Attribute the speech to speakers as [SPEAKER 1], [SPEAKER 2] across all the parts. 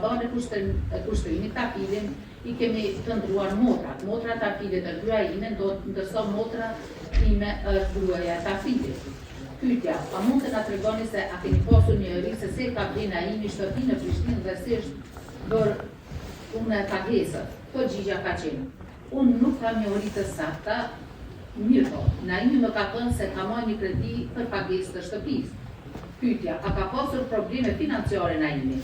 [SPEAKER 1] dhënë kushtrimin ta filin i kemi të ndruar motrat. Motra ta filit të gruaja ime, ndërsa motra ime është gruaja ta filit. Pyetja, a mund të na tregoni se a keni pasur një ri se ka vjen ai në shtëpi në Prishtinë dhe si është bërë unë pagesë? Përgjigja ka qenë, unë nuk kam një ori të sakta, mirë po, Naimi më ka thënë se ka marrë një kredi për pagesë të shtëpisë. Pyetja, a ka pasur probleme financiare Naimi?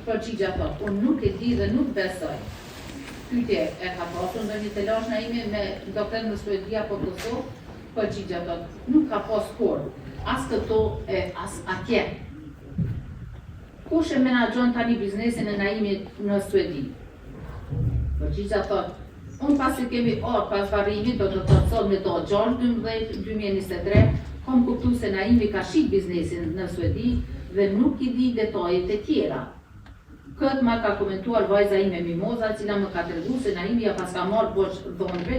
[SPEAKER 1] Përgjigja thotë, unë nuk e di dhe nuk besoj. Pyetje, e ka pasur ndonjë telash Naimi me doktor në Suedi apo Kosovë? Përgjigja thotë, nuk ka pas kur, as këto e as atje. Kush e menaxhon tani biznesin e Naimit në Suedi? Përgjigja thotë, unë pasi kemi orë pas varrimit, do të thotë sot me to 6/12/2023, kom kuptu se Naimi ka shit biznesin në Suedi dhe nuk i di detajet e tjera. Këtë ma ka komentuar vajza ime Mimoza, cila më ka tregu se Naimi ja pas ka marrë borxh dhonëve,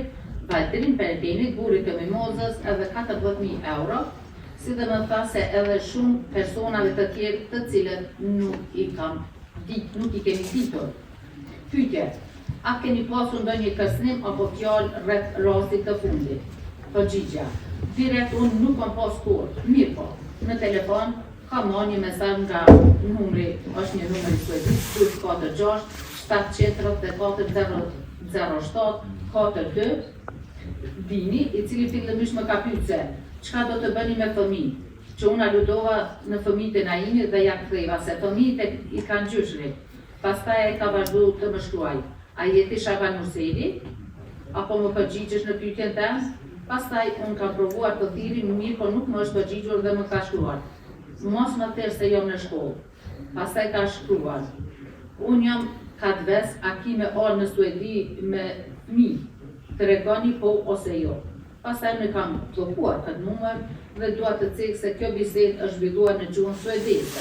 [SPEAKER 1] Valterin Perdenit, burit të Mimozës, edhe 40.000 euro, si dhe më tha se edhe shumë personave të tjerë të cilët nuk i kemi ditur. Pyetje, a keni pasur ndonjë kërcënim apo fjalë rreth rastit të fundit? Përgjigja, direkt unë nuk kam pas kur, mirë po, në telefon ka marrë një mesazh nga numri, është një numër i Suedis, 246 734 007 Dini, i cili fillimisht më ka pyetse, çka do të bëni me fëmijë? Që unë aludova në fëmijët e Naimit dhe ja ktheva se fëmijët i kanë gjyshrit. Pastaj ai ka vazhduar të më shkruaj, a jeti Shaban Nurseli? Apo më përgjigjesh në pyetjen tënde? Pastaj unë kam provuar të thirrim mirë, po nuk më është përgjigjur dhe më ka shkruar. Mos më thërë se jam në shkollë. Pastaj ka shkruar, unë jam katves, a ki me orë në Suedi me fëmijë. Të regoni po ose jo. Pastaj më kam bllokuar këtë numër dhe dua të cek se kjo bisedë është zhvilluar në gjuhën suedeze.